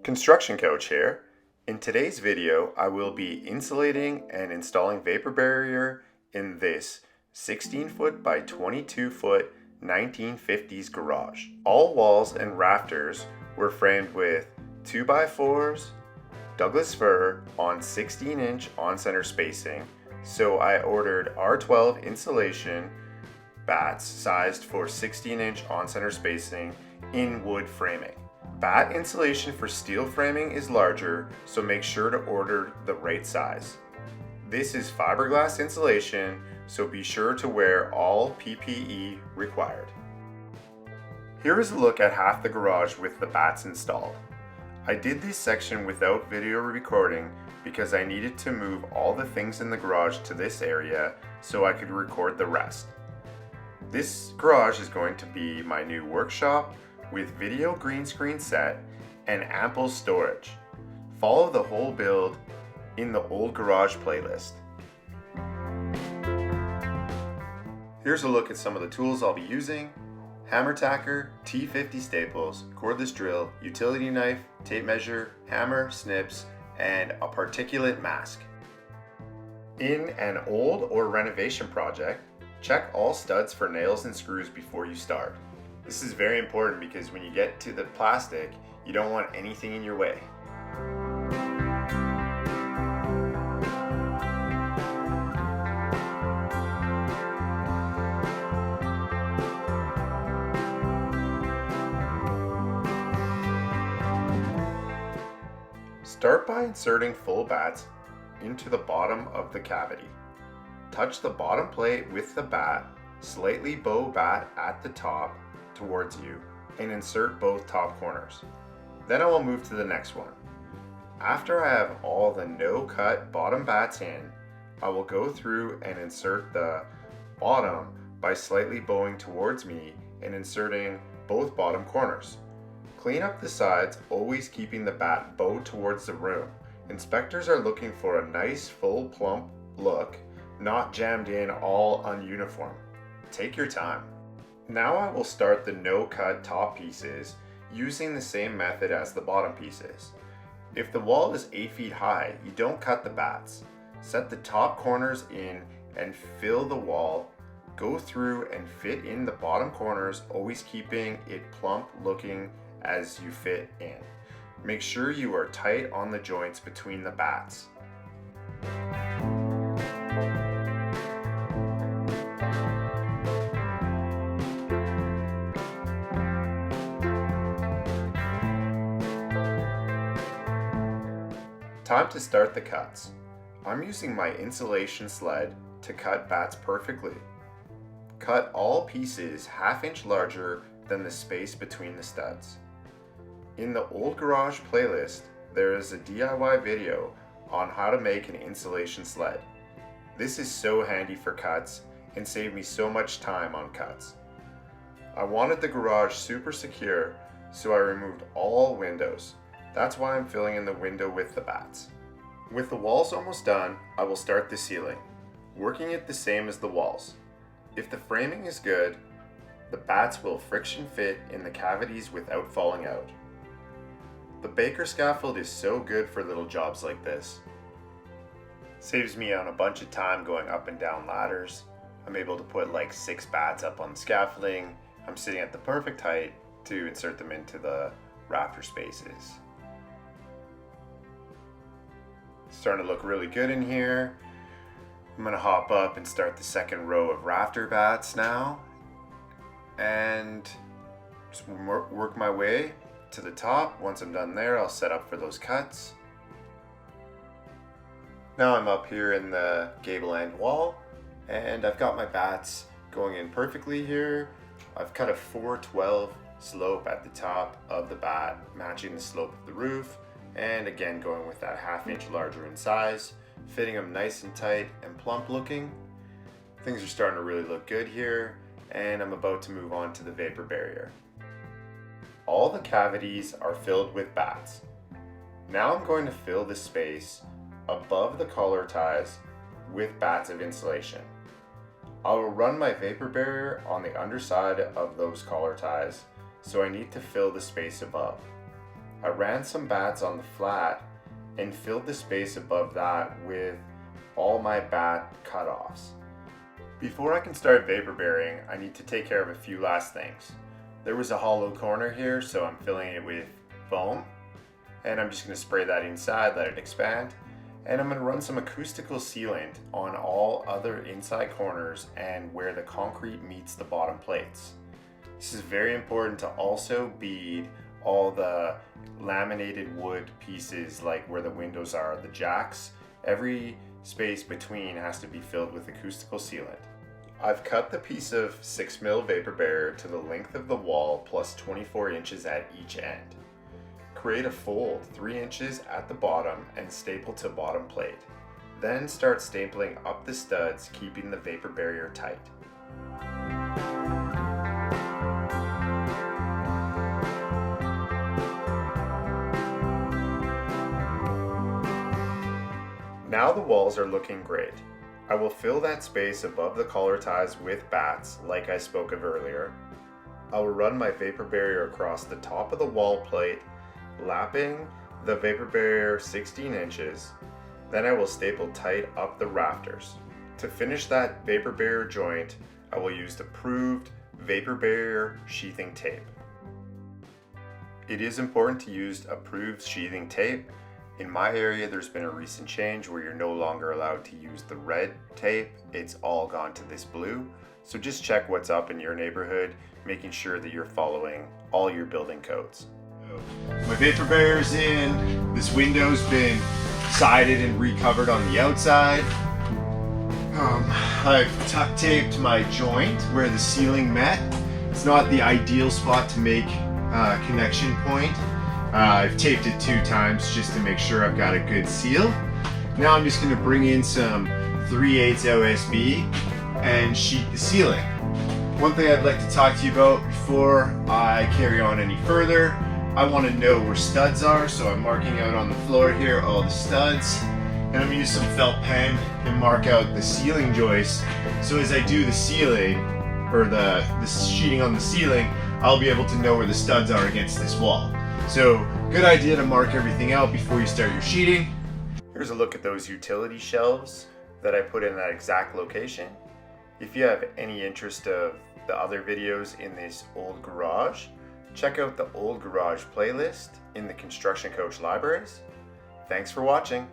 Construction Coach here. In today's video, I will be insulating and installing vapor barrier in this 16-foot by 22-foot 1950s garage. All walls and rafters were framed with 2x4s, Douglas fir on 16-inch on-center spacing, so I ordered R12 insulation batts sized for 16-inch on-center spacing in wood framing. Batt insulation for steel framing is larger, so make sure to order the right size. This is fiberglass insulation, so be sure to wear all PPE required. Here is a look at half the garage with the batts installed. I did this section without video recording because I needed to move all the things in the garage to this area so I could record the rest. This garage is going to be my new workshop with video green screen set and ample storage. Follow the whole build in the old garage playlist. Here's a look at some of the tools I'll be using: hammer tacker, T50 staples, cordless drill, utility knife, tape measure, hammer, snips, and a particulate mask. In an old or renovation project, check all studs for nails and screws before you start. This is very important because when you get to the plastic, you don't want anything in your way. Start by inserting full batts into the bottom of the cavity. Touch the bottom plate with the batt, slightly bow batt at the top towards you, and insert both top corners. Then I will move to the next one. After I have all the no-cut bottom batts in, I will go through and insert the bottom by slightly bowing towards me and inserting both bottom corners. Clean up the sides, always keeping the batt bowed towards the room. Inspectors are looking for a nice full plump look, not jammed in all ununiform. Take your time. Now I will start the no-cut top pieces using the same method as the bottom pieces. If the wall is 8 feet high, you don't cut the batts. Set the top corners in and fill the wall. Go through and fit in the bottom corners, always keeping it plump looking as you fit in. Make sure you are tight on the joints between the batts. Time to start the cuts. I'm using my insulation sled to cut batts perfectly. Cut all pieces ½ inch larger than the space between the studs. In the old garage playlist, there is a DIY video on how to make an insulation sled. This is so handy for cuts and saved me so much time on cuts. I wanted the garage super secure, so I removed all windows. That's why I'm filling in the window with the batts. With the walls almost done, I will start the ceiling, working it the same as the walls. If the framing is good, the batts will friction fit in the cavities without falling out. The baker scaffold is so good for little jobs like this. Saves me on a bunch of time going up and down ladders. I'm able to put like 6 batts up on the scaffolding. I'm sitting at the perfect height to insert them into the rafter spaces. Starting to look really good in here. I'm gonna hop up and start the second row of rafter batts now, and just work my way to the top. Once I'm done there, I'll set up for those cuts. Now I'm up here in the gable end wall, and I've got my batts going in perfectly here. I've cut a 412 slope at the top of the batt, matching the slope of the roof, and again going with that ½ inch larger in size, fitting them nice and tight and plump looking. Things are starting to really look good here, and I'm about to move on to the vapor barrier. All the cavities are filled with batts. Now I'm going to fill the space above the collar ties with batts of insulation. I will run my vapor barrier on the underside of those collar ties, so I need to fill the space above. I ran some batts on the flat and filled the space above that with all my batt cutoffs. Before I can start vapor bearing, I need to take care of a few last things. There was a hollow corner here, so I'm filling it with foam, and I'm just going to spray that inside, let it expand, and I'm going to run some acoustical sealant on all other inside corners and where the concrete meets the bottom plates. This is very important to also bead all the laminated wood pieces, like where the windows are, the jacks. Every space between has to be filled with acoustical sealant. I've cut the piece of 6mm vapor barrier to the length of the wall plus 24 inches at each end. Create a fold 3 inches at the bottom and staple to bottom plate. Then start stapling up the studs, keeping the vapor barrier tight. Now the walls are looking great. I will fill that space above the collar ties with batts like I spoke of earlier. I will run my vapor barrier across the top of the wall plate, lapping the vapor barrier 16 inches. Then I will staple tight up the rafters. To finish that vapor barrier joint, I will use the approved vapor barrier sheathing tape. It is important to use approved sheathing tape. In my area, there's been a recent change where you're no longer allowed to use the red tape. It's all gone to this blue. So just check what's up in your neighborhood, making sure that you're following all your building codes. My vapor barrier's in. This window's been sided and recovered on the outside. I've tuck taped my joint where the ceiling met. It's not the ideal spot to make a connection point. I've taped it 2 times just to make sure I've got a good seal. Now I'm just going to bring in some 3/8 OSB and sheet the ceiling. One thing I'd like to talk to you about before I carry on any further, I want to know where studs are, so I'm marking out on the floor here all the studs, and I'm going to use some felt pen and mark out the ceiling joists, so as I do the ceiling, or the sheeting on the ceiling, I'll be able to know where the studs are against this wall. So, good idea to mark everything out before you start your sheeting. Here's a look at those utility shelves that I put in that exact location. If you have any interest of the other videos in this old garage, check out the old garage playlist in the Construction Coach libraries. Thanks for watching.